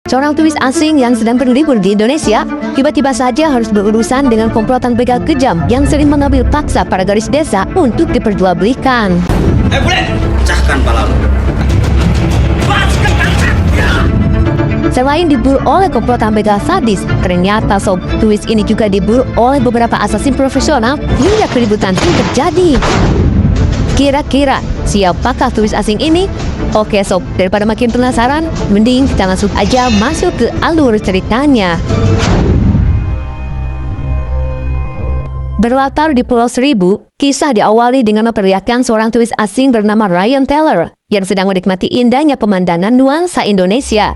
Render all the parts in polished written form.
Seorang turis asing yang sedang berlibur di Indonesia tiba-tiba saja harus berurusan dengan komplotan begal kejam yang sering mengambil paksa para gadis desa untuk diperjualbelikan. Bule, pecahkan palamu. Selain diburu oleh komplotan begal sadis, ternyata sob, turis ini juga diburu oleh beberapa assassin profesional hingga keributan pun terjadi. Kira-kira siapakah turis asing ini? Oke sob, daripada makin penasaran, mending kita langsung aja masuk ke alur ceritanya. Berlatar di Pulau Seribu, kisah diawali dengan memperlihatkan seorang turis asing bernama Ryan Taylor yang sedang menikmati indahnya pemandangan nuansa Indonesia.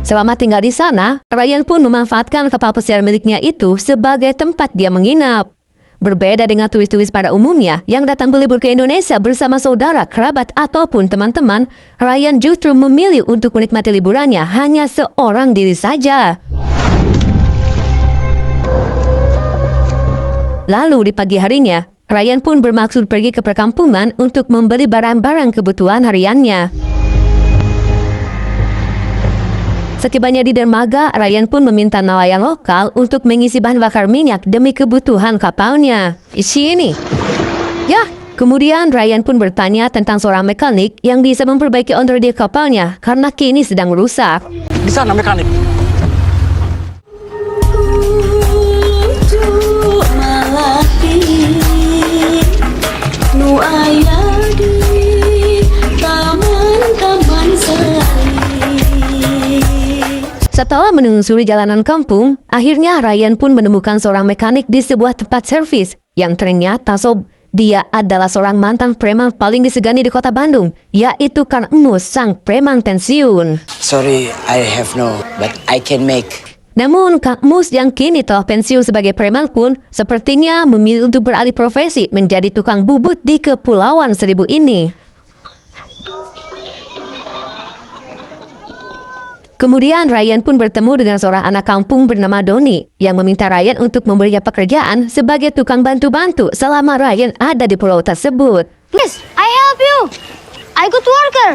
Selama tinggal di sana, Ryan pun memanfaatkan kapal pesiar miliknya itu sebagai tempat dia menginap. Berbeda dengan turis-turis pada umumnya yang datang berlibur ke Indonesia bersama saudara, kerabat, ataupun teman-teman, Ryan justru memilih untuk menikmati liburannya hanya seorang diri saja. Lalu di pagi harinya, Ryan pun bermaksud pergi ke perkampungan untuk membeli barang-barang kebutuhan hariannya. Setibanya di dermaga, Ryan pun meminta nelayan lokal untuk mengisi bahan bakar minyak demi kebutuhan kapalnya. Isi ini. Ya, kemudian Ryan pun bertanya tentang seorang mekanik yang bisa memperbaiki onderdeal kapalnya karena kini sedang rusak. Di sana mekanik. Setelah menelusuri jalanan kampung, akhirnya Ryan pun menemukan seorang mekanik di sebuah tempat servis yang ternyata sob, dia adalah seorang mantan preman paling disegani di kota Bandung, yaitu Kang Emus, sang preman pensiun. Sorry, I have no, but I can make. Namun Kang Emus yang kini telah pensiun sebagai preman pun sepertinya memilih untuk beralih profesi menjadi tukang bubut di Kepulauan Seribu ini. Kemudian Ryan pun bertemu dengan seorang anak kampung bernama Doni yang meminta Ryan untuk memberinya pekerjaan sebagai tukang bantu-bantu selama Ryan ada di pulau tersebut. Please, I help you. I good worker.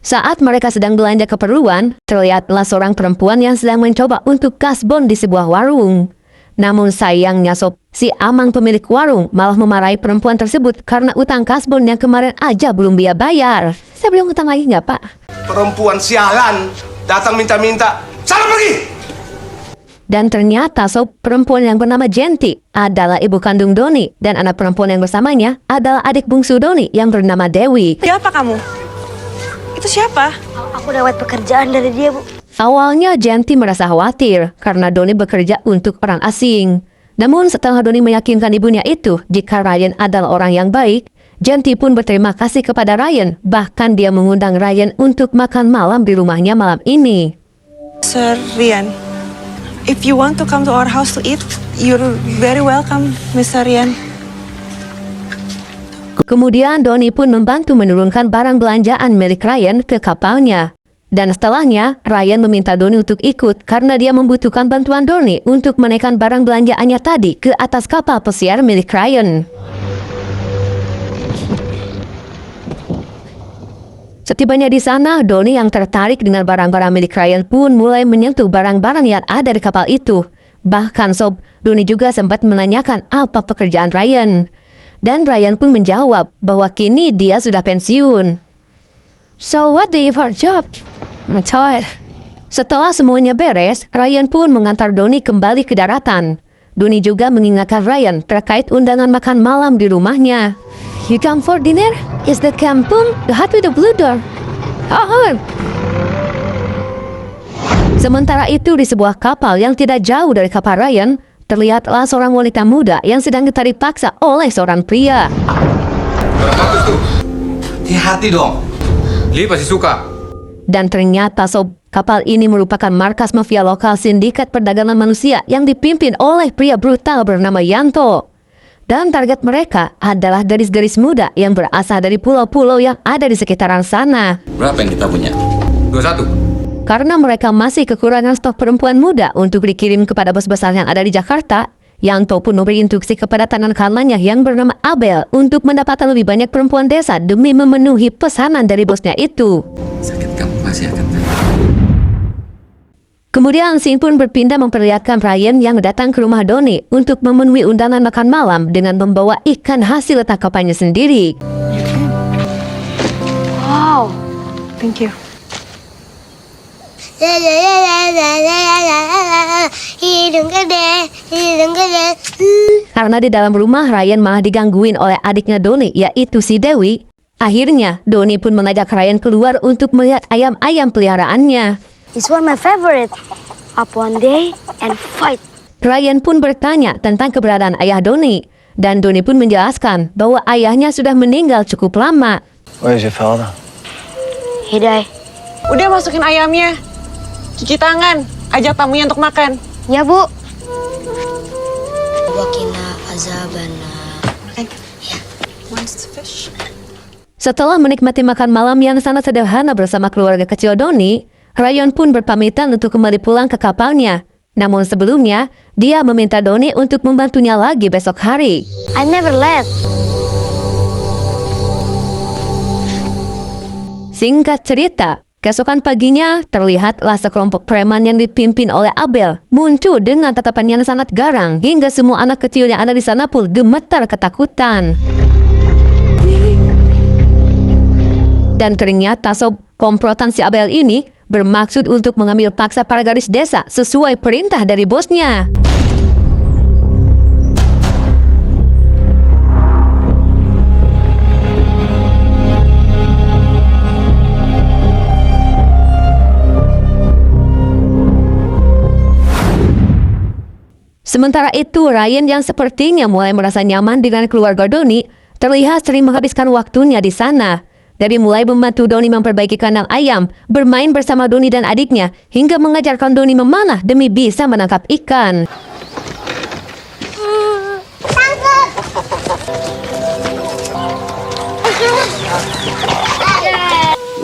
Saat mereka sedang belanja keperluan, terlihatlah seorang perempuan yang sedang mencoba untuk kasbon di sebuah warung. Namun sayangnya sob, si Amang pemilik warung malah memarahi perempuan tersebut karena utang kasbon yang kemarin aja belum dia bayar. Saya belum utang lagi nggak pak? Perempuan sialan datang minta-minta, sana pergi! Dan ternyata sob, perempuan yang bernama Jenti adalah ibu kandung Doni dan anak perempuan yang bersamanya adalah adik bungsu Doni yang bernama Dewi. Siapa kamu? Itu siapa? Aku dapat pekerjaan dari dia, Bu. Awalnya Jenti merasa khawatir karena Doni bekerja untuk orang asing. Namun setelah Doni meyakinkan ibunya itu jika Ryan adalah orang yang baik, Jenti pun berterima kasih kepada Ryan. Bahkan dia mengundang Ryan untuk makan malam di rumahnya malam ini. Sir Ryan, if you want to come to our house to eat, you're very welcome, Mr. Ryan. Kemudian Doni pun membantu menurunkan barang belanjaan milik Ryan ke kapalnya. Dan setelahnya, Ryan meminta Doni untuk ikut karena dia membutuhkan bantuan Doni untuk menaikkan barang belanjaannya tadi ke atas kapal pesiar milik Ryan. Setibanya di sana, Doni yang tertarik dengan barang-barang milik Ryan pun mulai menyentuh barang-barang yang ada di kapal itu. Bahkan sob, Doni juga sempat menanyakan apa pekerjaan Ryan. Dan Ryan pun menjawab bahwa kini dia sudah pensiun. So what do you for job? I'm tired. Setelah semuanya beres, Ryan pun mengantar Doni kembali ke daratan. Doni juga mengingatkan Ryan terkait undangan makan malam di rumahnya. You come for dinner? Is that kampung? The hut with the blue door. Oh. Sementara itu di sebuah kapal yang tidak jauh dari kapal Ryan, terlihatlah seorang wanita muda yang sedang ditarik paksa oleh seorang pria. Bagus tuh. Hati-hati dong. Li pasti suka. Dan ternyata sob, kapal ini merupakan markas mafia lokal sindikat perdagangan manusia yang dipimpin oleh pria brutal bernama Yanto. Dan target mereka adalah gadis-gadis muda yang berasal dari pulau-pulau yang ada di sekitaran sana. Berapa yang kita punya? 21. Karena mereka masih kekurangan stok perempuan muda untuk dikirim kepada bos besar yang ada di Jakarta, Yanto pun memberi instruksi kepada tangan kanannya yang bernama Abel untuk mendapatkan lebih banyak perempuan desa demi memenuhi pesanan dari bosnya itu. Sakit kamu masih akan tahu. Kemudian Singh pun berpindah memperlihatkan Ryan yang datang ke rumah Donnie untuk memenuhi undangan makan malam dengan membawa ikan hasil tangkapannya sendiri. Wow. Thank you. Hidung gede, hidung gede. Karena di dalam rumah Ryan malah digangguin oleh adiknya Donnie, yaitu si Dewi. Akhirnya Donnie pun mengajak Ryan keluar untuk melihat ayam-ayam peliharaannya. This one my favorite. Up one day and fight. Ryan pun bertanya tentang keberadaan ayah Donnie, dan Donnie pun menjelaskan bahwa ayahnya sudah meninggal cukup lama. Where's your father? He die. Udah masukin ayamnya. Cuci tangan. Ajak tamunya untuk makan. Ya, Bu. Wakina azabana. Wants fish? Setelah menikmati makan malam yang sangat sederhana bersama keluarga kecil Donnie, Ryan pun berpamitan untuk kembali pulang ke kapalnya. Namun sebelumnya, dia meminta Donnie untuk membantunya lagi besok hari. I never left. Singkat cerita, keesokan paginya terlihatlah sekelompok preman yang dipimpin oleh Abel muncul dengan tatapan yang sangat garang hingga semua anak kecil yang ada di sana pun gemetar ketakutan. Dan ternyata sob, komplotan si Abel ini bermaksud untuk mengambil paksa para gadis desa sesuai perintah dari bosnya. Sementara itu, Ryan yang sepertinya mulai merasa nyaman dengan keluarga Donnie terlihat sering menghabiskan waktunya di sana. Dari mulai membantu Donnie memperbaiki kandang ayam, bermain bersama Donnie dan adiknya, hingga mengajarkan Donnie memanah demi bisa menangkap ikan.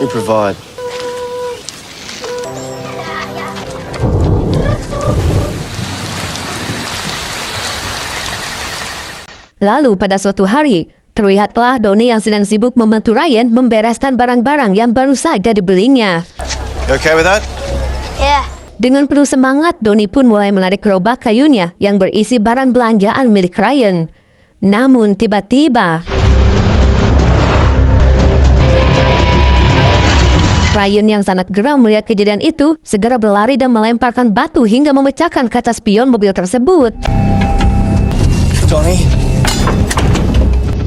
We provide. Lalu pada suatu hari, terlihatlah Donnie yang sedang sibuk membantu Ryan membereskan barang-barang yang baru saja dibelinya. You okay with that? Yeah. Dengan penuh semangat, Donnie pun mulai menarik gerobak kayunya yang berisi barang belanjaan milik Ryan. Namun tiba-tiba, Ryan yang sangat geram melihat kejadian itu segera berlari dan melemparkan batu hingga memecahkan kaca spion mobil tersebut. Donnie?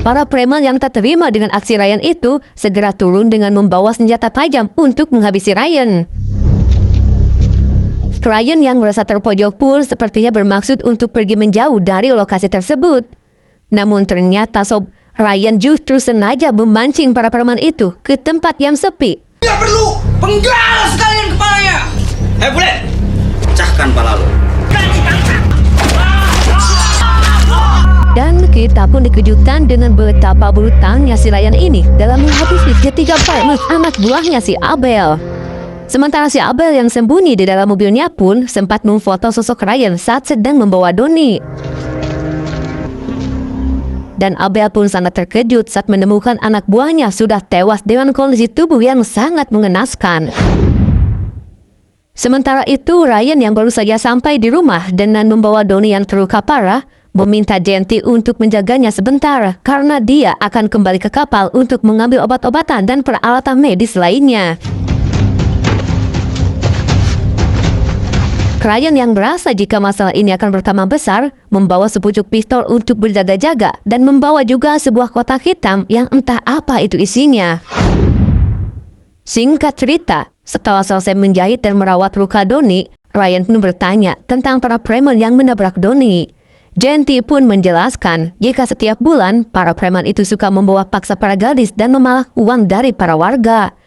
Para preman yang tak terima dengan aksi Ryan itu segera turun dengan membawa senjata tajam untuk menghabisi Ryan. Ryan yang merasa terpojok pun sepertinya bermaksud untuk pergi menjauh dari lokasi tersebut. Namun ternyata sob, Ryan justru sengaja memancing para preman itu ke tempat yang sepi. Tidak perlu, penggal sekalian kepalanya. Hei Bulet, pecahkan pala lu. Dan kita pun dikejutkan dengan betapa brutalnya si Ryan ini dalam menghabisi ketiga preman anak buahnya si Abel. Sementara si Abel yang sembunyi di dalam mobilnya pun sempat memfoto sosok Ryan saat sedang membawa Donnie. Dan Abel pun sangat terkejut saat menemukan anak buahnya sudah tewas dengan kondisi tubuh yang sangat mengenaskan. Sementara itu, Ryan yang baru saja sampai di rumah dengan membawa Donnie yang terluka parah, meminta Genti untuk menjaganya sebentar karena dia akan kembali ke kapal untuk mengambil obat-obatan dan peralatan medis lainnya. Ryan yang merasa jika masalah ini akan bertambah besar, membawa sepucuk pistol untuk berjaga-jaga dan membawa juga sebuah kotak hitam yang entah apa itu isinya. Singkat cerita, setelah selesai menjahit dan merawat luka Donnie, Ryan pun bertanya tentang para preman yang menabrak Donnie. Genti pun menjelaskan jika setiap bulan para preman itu suka membawa paksa para gadis dan memalak uang dari para warga.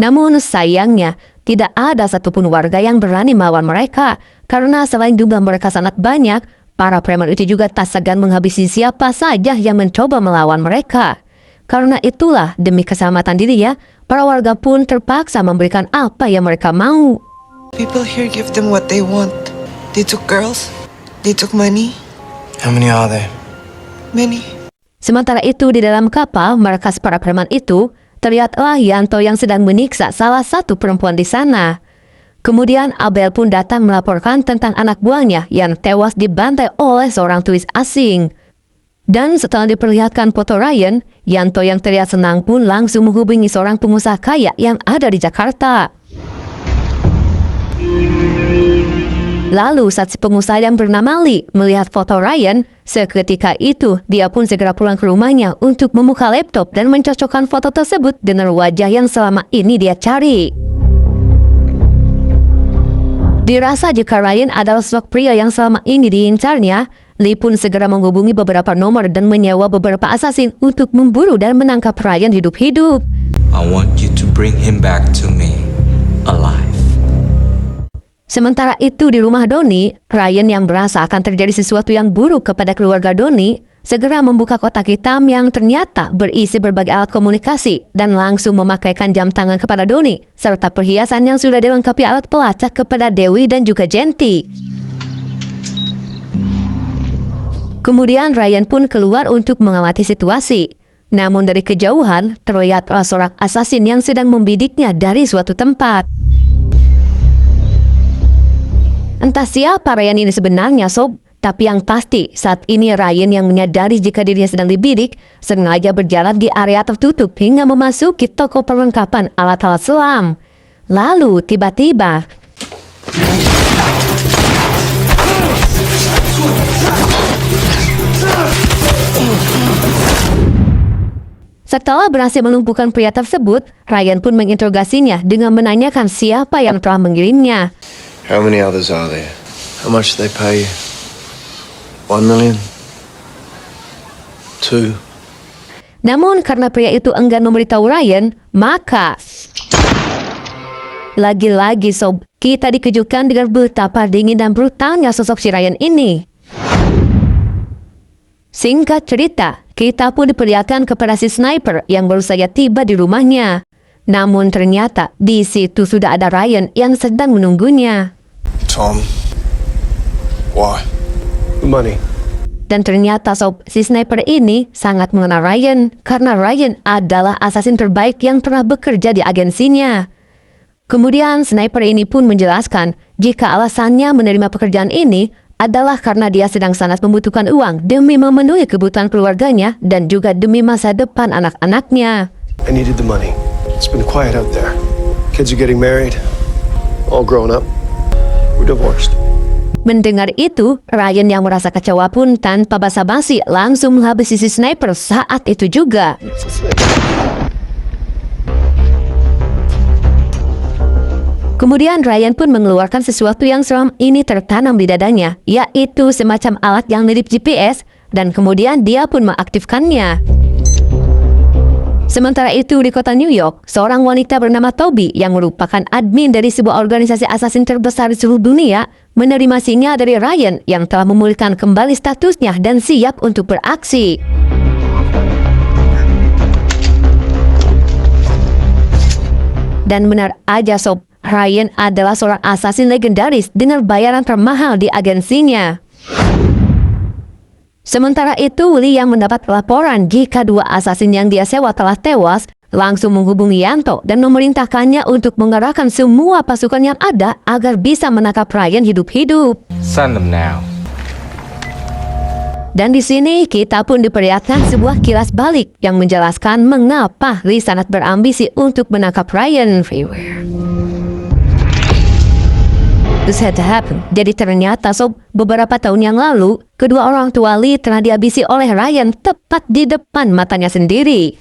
Namun sayangnya, tidak ada satupun warga yang berani melawan mereka, karena selain jumlah mereka sangat banyak, para preman itu juga tak segan menghabisi siapa saja yang mencoba melawan mereka. Karena itulah, demi keselamatan dirinya, para warga pun terpaksa memberikan apa yang mereka mau. People here give them what they want. They took girls. They took money. How many are there? Many. Sementara itu di dalam kapal markas para preman itu, terlihatlah Yanto yang sedang menyiksa salah satu perempuan di sana. Kemudian Abel pun datang melaporkan tentang anak buahnya yang tewas dibantai oleh seorang turis asing. Dan setelah diperlihatkan foto Ryan, Yanto yang terlihat senang pun langsung menghubungi seorang pengusaha kaya yang ada di Jakarta. Lalu saat si pengusaha yang bernama Lee melihat foto Ryan, seketika itu dia pun segera pulang ke rumahnya untuk membuka laptop dan mencocokkan foto tersebut dengan wajah yang selama ini dia cari. Dirasa jika Ryan adalah sosok pria yang selama ini diincarnya, Lee pun segera menghubungi beberapa nomor dan menyewa beberapa asasin untuk memburu dan menangkap Ryan hidup-hidup. I want you to bring him back to me, alive. Sementara itu di rumah Doni, Ryan yang merasa akan terjadi sesuatu yang buruk kepada keluarga Doni, segera membuka kotak hitam yang ternyata berisi berbagai alat komunikasi dan langsung memakaikan jam tangan kepada Doni, serta perhiasan yang sudah dilengkapi alat pelacak kepada Dewi dan juga Genti. Kemudian Ryan pun keluar untuk mengamati situasi. Namun dari kejauhan, terlihatlah seorang asasin yang sedang membidiknya dari suatu tempat. Entah siapa Ryan ini sebenarnya, Sob. Tapi yang pasti, saat ini Ryan yang menyadari jika dirinya sedang dibidik, sengaja berjalan di area tertutup hingga memasuki toko perlengkapan alat-alat selam. Lalu, tiba-tiba... Setelah berhasil melumpuhkan pria tersebut, Ryan pun menginterogasinya dengan menanyakan siapa yang telah mengirimnya. How many others are there? How much do they pay you? 1 million? 2? Namun karena pria itu enggan memberitahu Ryan, maka... Lagi-lagi Sob, kita dikejutkan dengan betapa dingin dan brutalnya sosok si Ryan ini. Singkat cerita, kita pun diperlihatkan kepada si sniper yang baru saja tiba di rumahnya. Namun ternyata di situ sudah ada Ryan yang sedang menunggunya. Tom. Why? The money. Dan ternyata Sob, si sniper ini sangat mengenal Ryan karena Ryan adalah asasin terbaik yang pernah bekerja di agensinya. Kemudian sniper ini pun menjelaskan jika alasannya menerima pekerjaan ini adalah karena dia sedang sangat membutuhkan uang demi memenuhi kebutuhan keluarganya dan juga demi masa depan anak-anaknya. I needed the money. It's been quiet out there. Kids are getting married. All grown up. We're divorced. Mendengar itu, Ryan yang merasa kecewa pun tanpa basa-basi langsung menghabisi si sniper saat itu juga. Kemudian Ryan pun mengeluarkan sesuatu yang selama ini tertanam di dadanya, yaitu semacam alat yang mirip GPS, dan kemudian dia pun mengaktifkannya. Sementara itu di kota New York, seorang wanita bernama Toby yang merupakan admin dari sebuah organisasi asasin terbesar di seluruh dunia menerima sinyal dari Ryan yang telah memulihkan kembali statusnya dan siap untuk beraksi. Dan benar aja Sob, Ryan adalah seorang asasin legendaris dengan bayaran termahal di agensinya. Sementara itu, Lee yang mendapat laporan jika 2 asasin yang dia sewa telah tewas, langsung menghubungi Yanto dan memerintahkannya untuk mengerahkan semua pasukan yang ada agar bisa menangkap Ryan hidup-hidup. Send them now. Dan di sini kita pun diperlihatkan sebuah kilas balik yang menjelaskan mengapa Lee sangat berambisi untuk menangkap Ryan everywhere. This had to happen. Jadi ternyata Sob, beberapa tahun yang lalu, kedua orang tua Lee telah dihabisi oleh Ryan tepat di depan matanya sendiri.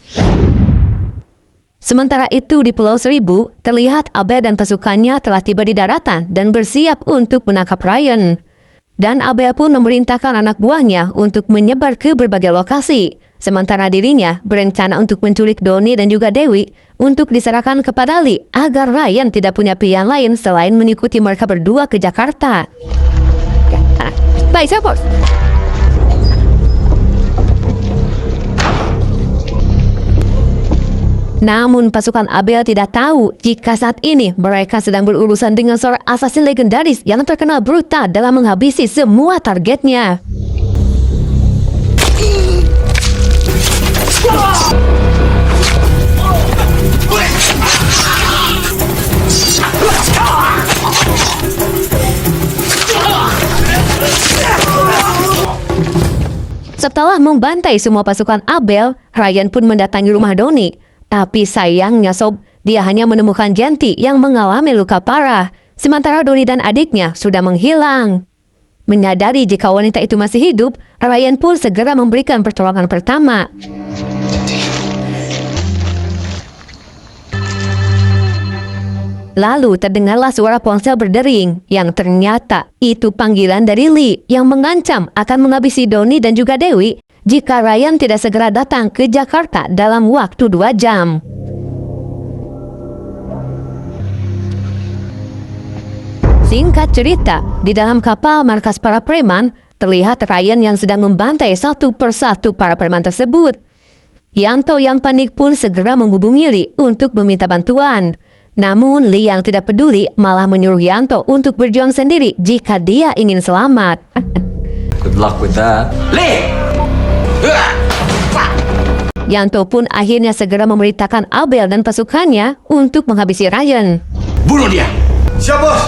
Sementara itu di Pulau Seribu, terlihat Abel dan pasukannya telah tiba di daratan dan bersiap untuk menangkap Ryan. Dan Abel pun memerintahkan anak buahnya untuk menyebar ke berbagai lokasi. Sementara dirinya berencana untuk menculik Doni dan juga Dewi untuk diserahkan kepada Lee agar Ryan tidak punya pilihan lain selain mengikuti mereka berdua ke Jakarta. Baik, saya bos. Namun pasukan Abel tidak tahu jika saat ini mereka sedang berurusan dengan seorang asasin legendaris yang terkenal brutal dalam menghabisi semua targetnya. Setelah membantai semua pasukan Abel, Ryan pun mendatangi rumah Donnie. Tapi sayangnya sob, dia hanya menemukan Genty yang mengalami luka parah. Sementara Donnie dan adiknya sudah menghilang. Menyadari jika wanita itu masih hidup, Ryan pun segera memberikan pertolongan pertama. Lalu terdengarlah suara ponsel berdering yang ternyata itu panggilan dari Lee yang mengancam akan menghabisi Donnie dan juga Dewi jika Ryan tidak segera datang ke Jakarta dalam waktu 2 jam. Singkat cerita, di dalam kapal markas para preman, terlihat Ryan yang sedang membantai satu persatu para preman tersebut. Yanto yang panik pun segera menghubungi Lee untuk meminta bantuan. Namun Lee yang tidak peduli malah menyuruh Yanto untuk berjuang sendiri jika dia ingin selamat. Good luck with that. Lee! Yanto pun akhirnya segera memerintahkan Abel dan pasukannya untuk menghabisi Ryan. Bunuh dia! Siap, bos!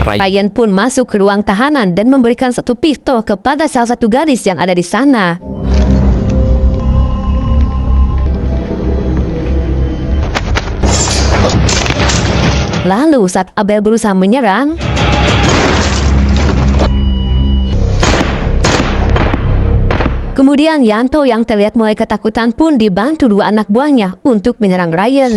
Ryan pun masuk ke ruang tahanan dan memberikan satu pistol kepada salah satu gadis yang ada di sana. Lalu saat Abel berusaha menyerang, kemudian Yanto yang terlihat mulai ketakutan pun dibantu 2 anak buahnya untuk menyerang Ryan.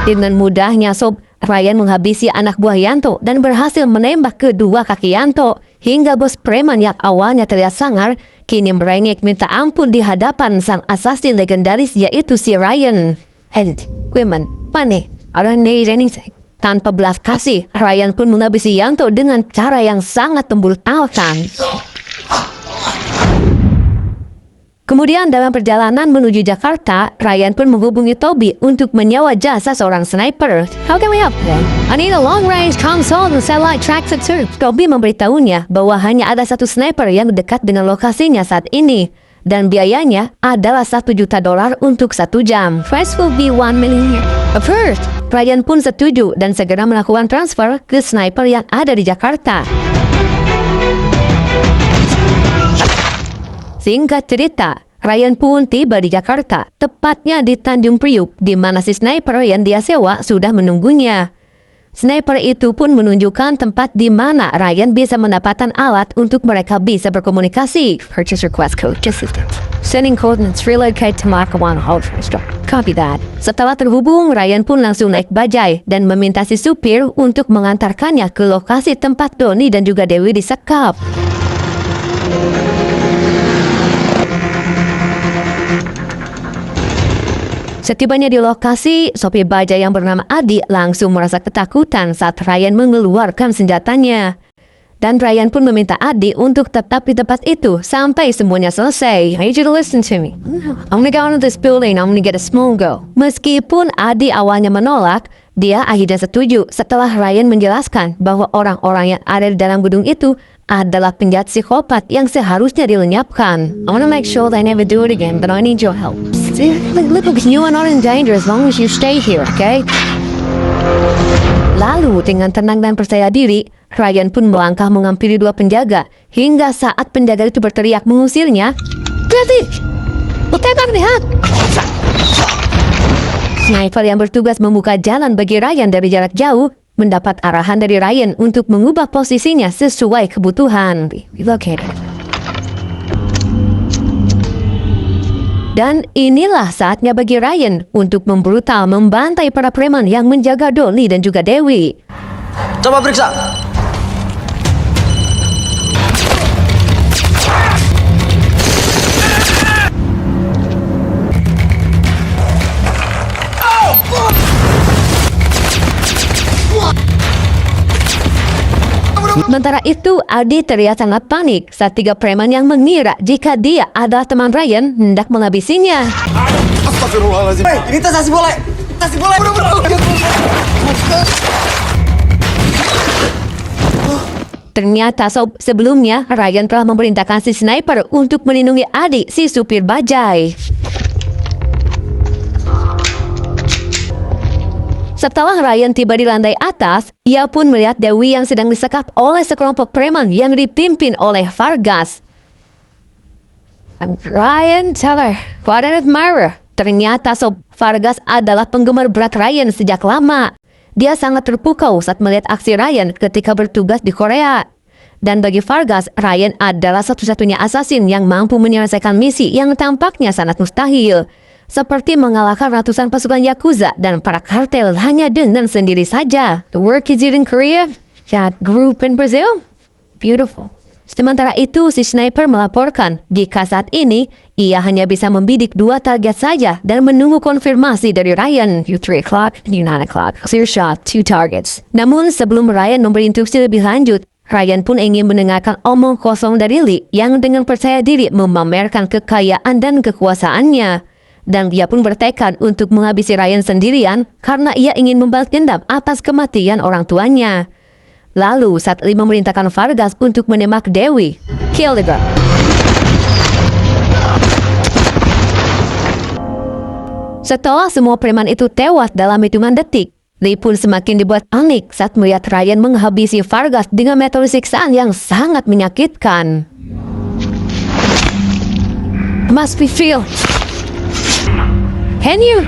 Dengan mudahnya sob, Ryan menghabisi anak buah Yanto dan berhasil menembak kedua kaki Yanto hingga bos preman yang awalnya terlihat sangar kini merengek minta ampun di hadapan sang assassin legendaris yaitu si Ryan. Women, panik, I don't need anything. Tanpa belas kasih, Ryan pun menghabisi Yanto dengan cara yang sangat membrutalkan. Kemudian dalam perjalanan menuju Jakarta, Ryan pun menghubungi Toby untuk menyewa jasa seorang sniper. How can we help them? I need a long-range console and satellite tracker too. Toby memberitahunya bahwa hanya ada satu sniper yang dekat dengan lokasinya saat ini. Dan biayanya adalah $1 juta untuk 1 jam. Price will be 1 million. First, Ryan pun setuju dan segera melakukan transfer ke sniper yang ada di Jakarta. Singkat cerita, Ryan pun tiba di Jakarta, tepatnya di Tanjung Priuk, di mana si sniper yang dia sewa sudah menunggunya. Sniper itu pun menunjukkan tempat di mana Ryan bisa mendapatkan alat untuk mereka bisa berkomunikasi. Purchase request code, just sending coordinates relocate to Mark 1 hold stop. Copy that. Setelah terhubung, Ryan pun langsung naik bajai dan meminta si supir untuk mengantarkannya ke lokasi tempat Donnie dan juga Dewi disekap. Setibanya di lokasi, sopir bajai yang bernama Adi langsung merasa ketakutan saat Ryan mengeluarkan senjatanya. Dan Ryan pun meminta Adi untuk tetap di tempat itu sampai semuanya selesai. I need you to listen to me. I'm gonna go into this building, I'm gonna get a small go. Meskipun Adi awalnya menolak, dia akhirnya setuju setelah Ryan menjelaskan bahwa orang-orang yang ada di dalam gedung itu adalah penjahat psikopat yang seharusnya dilenyapkan. I wanna make sure they never do it again, but I need your help. Look, you are not in danger as long as you stay here, okay? Lalu dengan tenang dan percaya diri, Ryan pun melangkah menghampiri 2 penjaga hingga saat penjaga itu berteriak mengusirnya. Berhenti! Tembak lihat! Sniper yang bertugas membuka jalan bagi Ryan dari jarak jauh mendapat arahan dari Ryan untuk mengubah posisinya sesuai kebutuhan. Relocated. Dan inilah saatnya bagi Ryan untuk membrutal membantai para preman yang menjaga Donnie dan juga Dewi. Coba periksa. Sementara itu, Adi terlihat sangat panik saat 3 preman yang mengira jika dia adalah teman Ryan hendak menghabisinya. Astagfirullahaladzim. Hey, ini tas bola. Tas bola. Ternyata sebelumnya Ryan telah memerintahkan si sniper untuk melindungi adik si supir bajai. Setelah Ryan tiba di lantai atas, ia pun melihat Dewi yang sedang disekap oleh sekelompok preman yang dipimpin oleh Vargas. Ryan Teller, what an admirer. Ternyata Vargas adalah penggemar berat Ryan sejak lama. Dia sangat terpukau saat melihat aksi Ryan ketika bertugas di Korea. Dan bagi Vargas, Ryan adalah satu-satunya asasin yang mampu menyelesaikan misi yang tampaknya sangat mustahil. Seperti mengalahkan ratusan pasukan Yakuza dan para kartel hanya dengan sendiri saja. The work he did in Korea, that group in Brazil, beautiful. Sementara itu, si sniper melaporkan jika saat ini ia hanya bisa membidik 2 target saja dan menunggu konfirmasi dari Ryan. You 3 o'clock, you 9 o'clock. Clear shot, 2 targets. Namun sebelum Ryan memberi instruksi lebih lanjut, Ryan pun ingin mendengarkan omong kosong dari Lee yang dengan percaya diri memamerkan kekayaan dan kekuasaannya. Dan dia pun bertekad untuk menghabisi Ryan sendirian karena ia ingin membalas dendam atas kematian orang tuanya. Lalu saat Lee memerintahkan Vargas untuk menembak Dewi, kill the girl. Setelah semua preman itu tewas dalam hitungan detik, Lee pun semakin dibuat panik saat melihat Ryan menghabisi Vargas dengan metode siksaan yang sangat menyakitkan. Must be feel. Can you?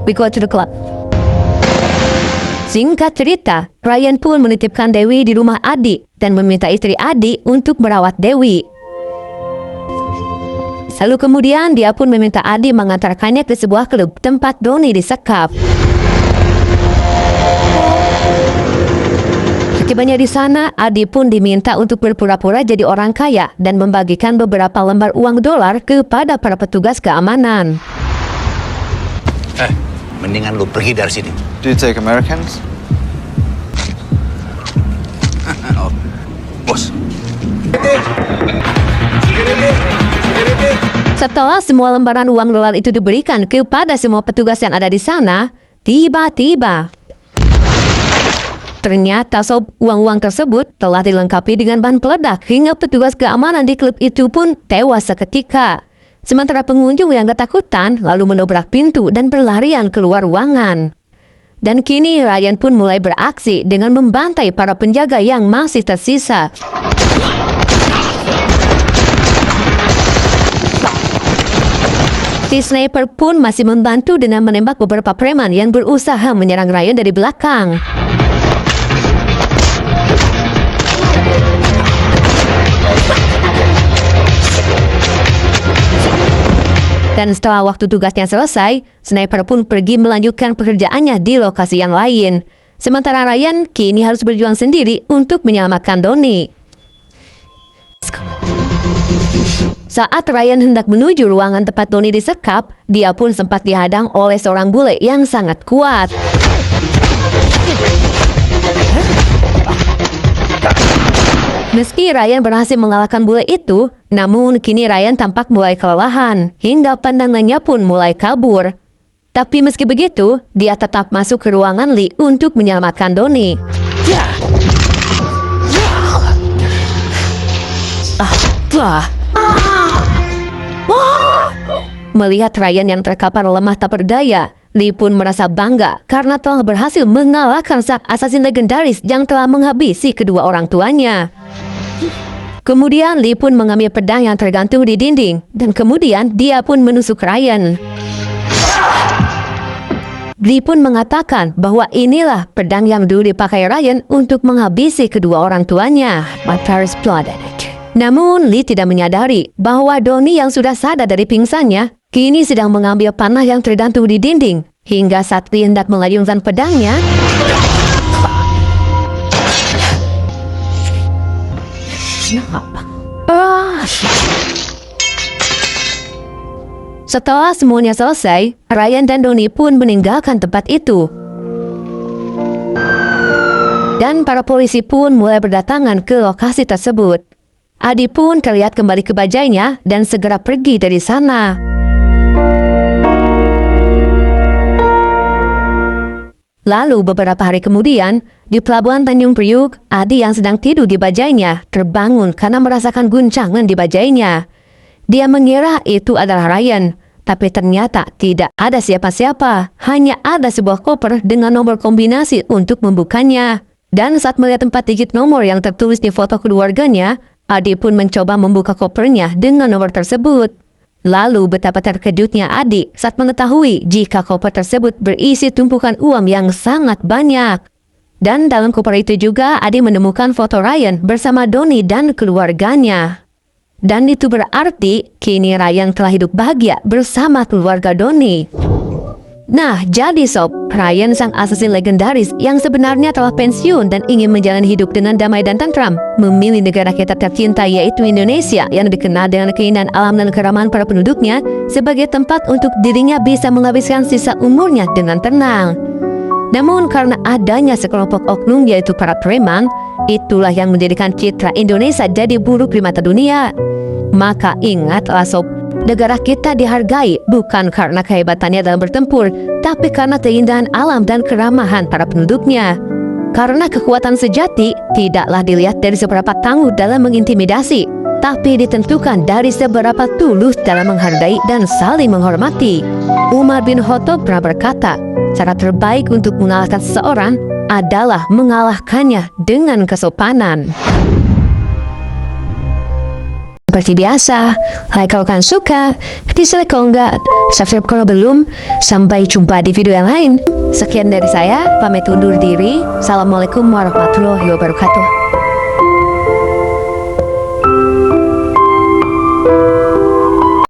We go to the club. Singkat cerita, Ryan pun menitipkan Dewi di rumah Adi dan meminta istri Adi untuk merawat Dewi. Lalu kemudian dia pun meminta Adi mengantarkannya ke sebuah klub tempat Doni disekap. Setibanya di sana, Adi pun diminta untuk berpura-pura jadi orang kaya dan membagikan beberapa lembar uang dolar kepada para petugas keamanan. Mendingan lu pergi dari sini. Do you take Americans? Oh, bos. Setelah semua lembaran uang dolar itu diberikan kepada semua petugas yang ada di sana, tiba-tiba ternyata uang-uang tersebut telah dilengkapi dengan bahan peledak hingga petugas keamanan di klub itu pun tewas seketika. Sementara pengunjung yang ketakutan lalu mendobrak pintu dan berlarian keluar ruangan. Dan kini Ryan pun mulai beraksi dengan membantai para penjaga yang masih tersisa. Si sniper pun masih membantu dengan menembak beberapa preman yang berusaha menyerang Ryan dari belakang. Dan setelah waktu tugasnya selesai, sniper pun pergi melanjutkan pekerjaannya di lokasi yang lain. Sementara Ryan kini harus berjuang sendiri untuk menyelamatkan Doni. Saat Ryan hendak menuju ruangan tempat Doni disekap, dia pun sempat dihadang oleh seorang bule yang sangat kuat. Meski Ryan berhasil mengalahkan bule itu, namun kini Ryan tampak mulai kelelahan, hingga pandangannya pun mulai kabur. Tapi meski begitu, dia tetap masuk ke ruangan Lee untuk menyelamatkan Doni. Melihat Ryan yang terkapar lemah tak berdaya, Lee pun merasa bangga karena telah berhasil mengalahkan sang asasin legendaris yang telah menghabisi kedua orang tuanya. Kemudian Lee pun mengambil pedang yang tergantung di dinding dan kemudian dia pun menusuk Ryan. Lee pun mengatakan bahwa inilah pedang yang dulu dipakai Ryan untuk menghabisi kedua orang tuanya. My parents blood in it. Namun Lee tidak menyadari bahwa Doni yang sudah sadar dari pingsannya kini sedang mengambil panah yang tergantung di dinding. Hingga saat Lee hendak melayungkan pedangnya, setelah semuanya selesai, Ryan dan Doni pun meninggalkan tempat itu. Dan para polisi pun mulai berdatangan ke lokasi tersebut. Adi pun terlihat kembali ke bajainya dan segera pergi dari sana. Lalu beberapa hari kemudian, di Pelabuhan Tanjung Priuk, Adi yang sedang tidur di bajainya terbangun karena merasakan guncangan di bajainya. Dia mengira itu adalah Ryan, tapi ternyata tidak ada siapa-siapa. Hanya ada sebuah koper dengan nomor kombinasi untuk membukanya. Dan saat melihat 4 digit nomor yang tertulis di foto keluarganya, Adi pun mencoba membuka kopernya dengan nomor tersebut. Lalu betapa terkejutnya Adi saat mengetahui jika koper tersebut berisi tumpukan uang yang sangat banyak. Dan dalam koper itu juga Adi menemukan foto Ryan bersama Doni dan keluarganya. Dan itu berarti kini Ryan telah hidup bahagia bersama keluarga Doni. Nah, jadi sob, Ryan sang assassin legendaris yang sebenarnya telah pensiun dan ingin menjalani hidup dengan damai dan tentram, memilih negara kita tercinta yaitu Indonesia yang dikenal dengan keindahan alam dan keramahan para penduduknya sebagai tempat untuk dirinya bisa menghabiskan sisa umurnya dengan tenang. Namun karena adanya sekelompok oknum yaitu para preman, itulah yang menjadikan citra Indonesia jadi buruk di mata dunia. Maka ingatlah sob, negara kita dihargai bukan karena kehebatannya dalam bertempur, tapi karena keindahan alam dan keramahan para penduduknya. Karena kekuatan sejati tidaklah dilihat dari seberapa tangguh dalam mengintimidasi, tapi ditentukan dari seberapa tulus dalam menghargai dan saling menghormati. Umar bin Khattab pernah berkata, cara terbaik untuk mengalahkan seseorang adalah mengalahkannya dengan kesopanan. Seperti biasa, like kalau kalian suka, dislike kalau enggak, subscribe kalau belum. Sampai jumpa di video yang lain. Sekian dari saya, pamit undur diri. Assalamualaikum warahmatullahi wabarakatuh.